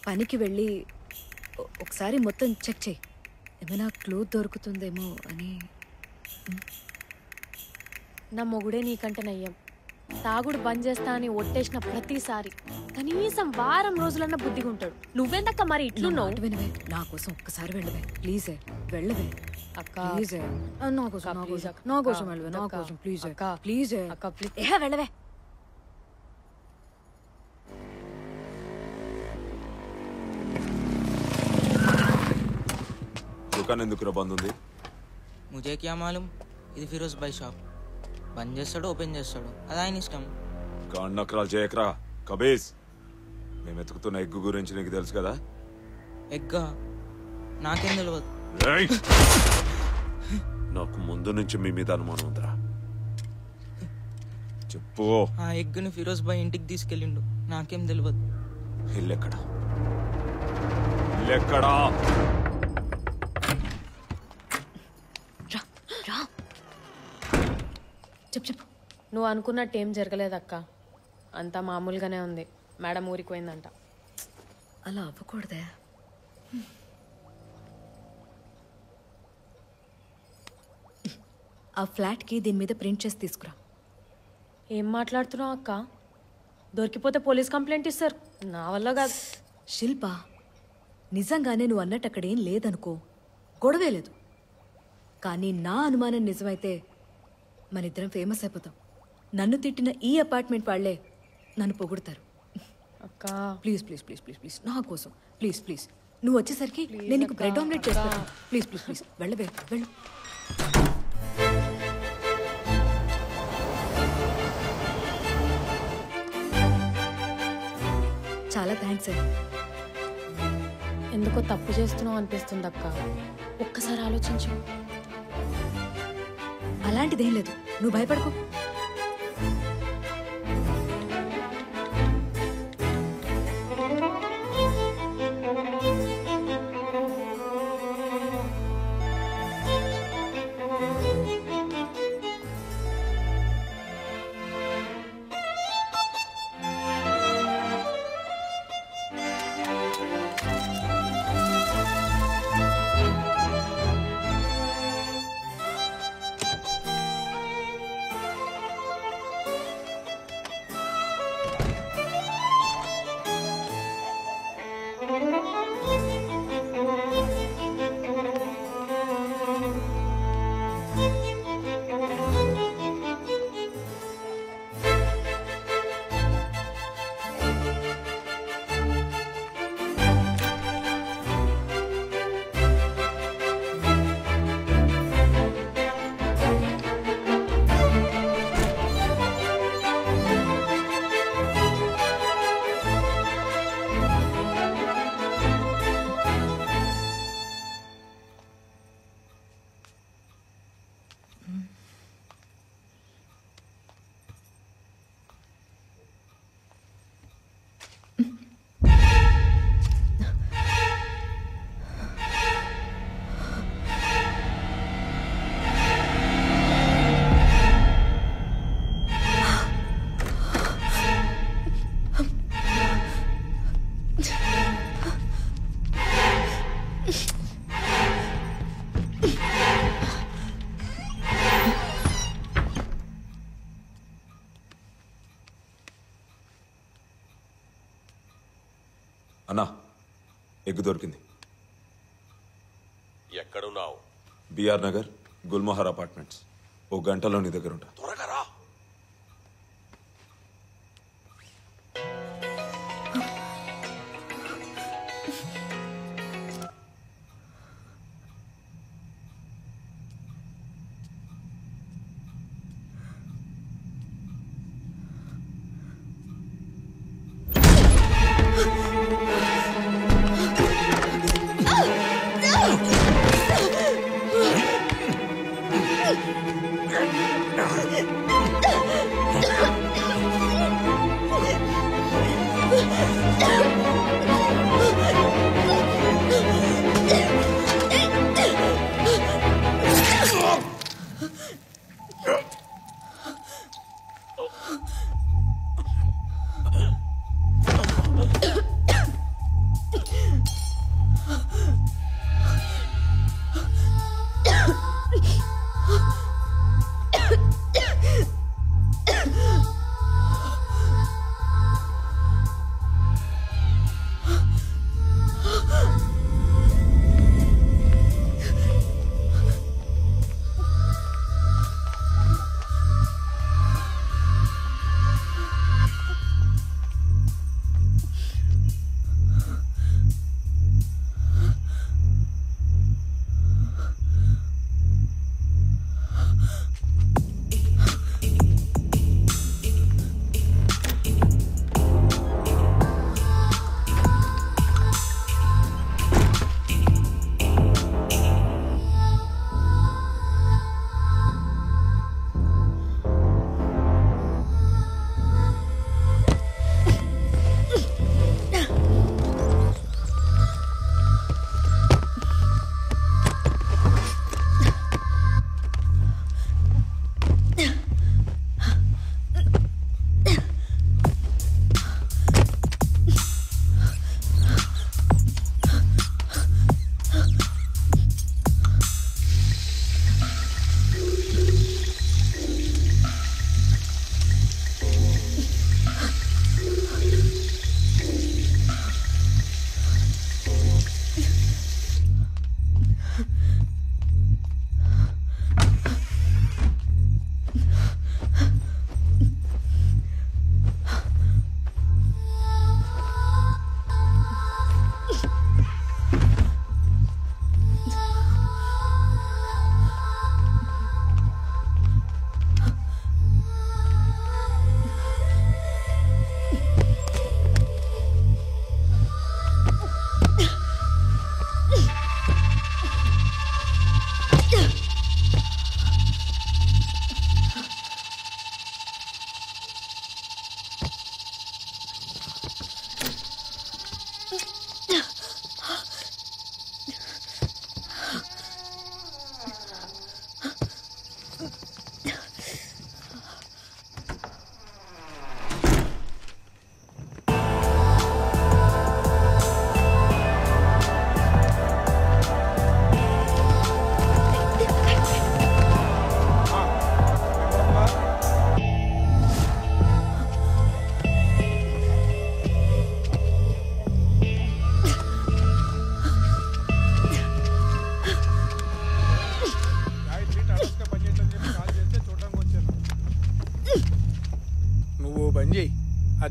పనికి వెళ్ళి ఒకసారి మొత్తం చెక్ చేయి, ఏమైనా క్లూ దొరుకుతుందేమో అని. నా మొగుడే నీకంటే నయ్యం. తాగుడు బంద్ చేస్తా అని ఒట్టేసిన ప్రతిసారి కనీసం వారం రోజులన్నా బుద్ధిగా ఉంటాడు. నువ్వెందక్క మరి ఇట్లున్నావు? వినవే, నా కోసం ఒక్కసారి వెళ్ళవే ప్లీజే, వెళ్ళవే అక్క ప్లీజే. నా కోసం వెళ్ళవే, నా కోసం ప్లీజ్ ప్లీజే అక్క ప్లీజ్. వెళ్ళవే. दुकान ఎందుకు బంద్ ఉంది? ముజే క్యా మాలూమ్. ఇది ఫిరోజ్ భాయ్ షాప్. బంద్ చేస్తాడు ఓపెన్ చేస్తాడు, అది ఆయన ఇష్టం. కాన్నక్రాలు చేయకరా కబీస్. మేము ఎత్తుకుతున్న ఎగ్గు గురించి నీకు తెలుసు కదా? ఎగ్గా? నాకేం తెలియదు. నాకు ముందు నుంచి మీ మీద అనుమానం ఉందిరా. చెప్పు. ఆ ఎగ్గుని ఫిరోజ్ భాయ్ ఇంటికి తీసుకెళ్ళిండు, నాకేం తెలియదు. ఇల్లెక్కడా? ఇల్లెక్కడా? చెప్పు. నువ్వు అనుకున్నట్టు ఏం జరగలేదక్క, అంతా మామూలుగానే ఉంది. మేడం ఊరికి పోయిందంట. అలా అవ్వకూడదే. ఆ ఫ్లాట్కి దీని మీద ప్రింట్ చేసి తీసుకురా. ఏం మాట్లాడుతున్నావు అక్క? దొరికిపోతే పోలీస్ కంప్లైంట్ ఇస్తారు. నా వల్ల కాదు. శిల్ప, నిజంగానే నువ్వు అన్నట్టు అక్కడ ఏం లేదనుకో, గొడవే లేదు. కానీ నా అనుమానం నిజమైతే మన ఇద్దరం ఫేమస్ అయిపోతాం. నన్ను తిట్టిన ఈ అపార్ట్మెంట్ వాళ్లే నన్ను పొగుడతారు. అక్క please please please please please నా కోసం ప్లీజ్ ప్లీజ్. నువ్వు వచ్చేసరికి నేను నీకు బ్రెడ్ ఆమ్లెట్ చేస్తాను. ప్లీజ్ ప్లీజ్ ప్లీజ్ వెళ్ళవే, వెళ్ళు. చాలా థ్యాంక్స్. ఎందుకో తప్పు చేస్తున్నావు అనిపిస్తుంది అక్క. ఒక్కసారి ఆలోచించు. అలాంటిదేం లేదు, నువ్వు భయపడకు. అన్నా, ఎగ్గు దొరికింది. ఎక్కడున్నావు? BR Nagar Gulmohar apartments. ఓ గంటలో నీ దగ్గర ఉంటా. త్వరగా రా.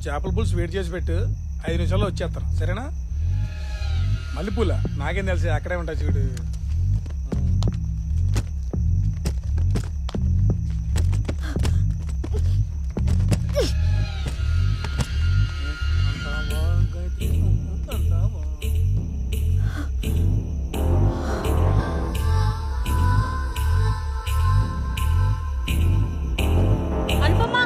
చేపల పులుసు వేడి చేసి పెట్టు, 5 నిమిషాల్లో వచ్చేస్తాను, సరేనా? మల్లెపూల నాకేం తెలుసు, అక్కడే ఉంటాయి చూడు. అనుపమా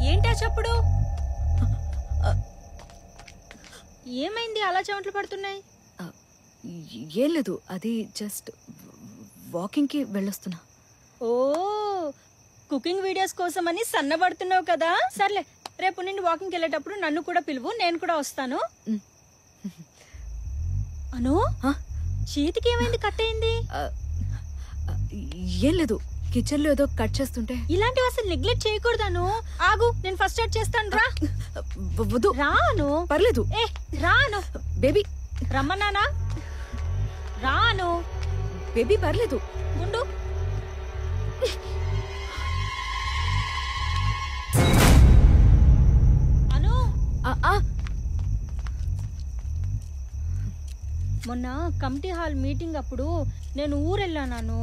ఏంటా చెప్పుడు? ఏమైంది అలా చెమటలు పడుతున్నాయి? ఆ, ఏం లేదు, అది జస్ట్ వాకింగ్కి వెళ్ళొస్తున్నా. ఓ కుకింగ్ వీడియోస్ కోసమని సన్నబడుతున్నావు కదా. సర్లే, రేపు నుండి వాకింగ్కి వెళ్ళేటప్పుడు నన్ను కూడా పిలువు, నేను కూడా వస్తాను. అను ఆ? చేతికి ఏమైంది? కట్ అయింది? ఆ, ఆ, ఏం లేదు, కిచెన్లో ఏదో కట్ చేస్తుంటే. ఇలాంటివి అసలు నెగ్లెక్ట్ చేయకూడదాను. ఆగు, నేను ఫస్ట్ స్టార్ట్ చేస్తాను. రా. వద్దు, రాను. పర్లేదు. ఏ రాను. బేబీ, రమ్మన్నానా? రాను. బేబీ పర్లేదు. గుండు అను, ఆ, ఆ, మొన్న కమిటీ హాల్ మీటింగ్ అప్పుడు నేను ఊరెళ్ళాను.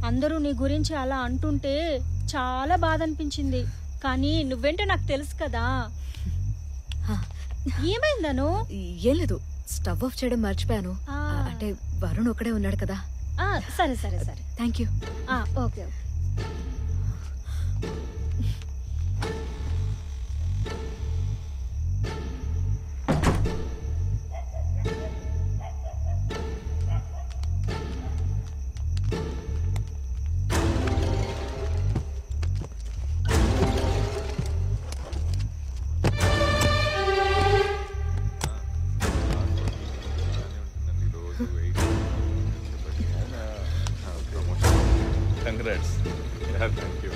అందరూ నీ గురించి అలా అంటుంటే చాలా బాధ అనిపించింది. కానీ నువ్వేంటో నాకు తెలుసు కదా. ఏమైందను? ఏం లేదు, స్టవ్ ఆఫ్ చేయడం మర్చిపోయాను. ఆ. అంటే వరుణ్ ఒకడే ఉన్నాడు కదా. సరే సరే సరే. Thank you. Okay okay. Congrats. Thank you.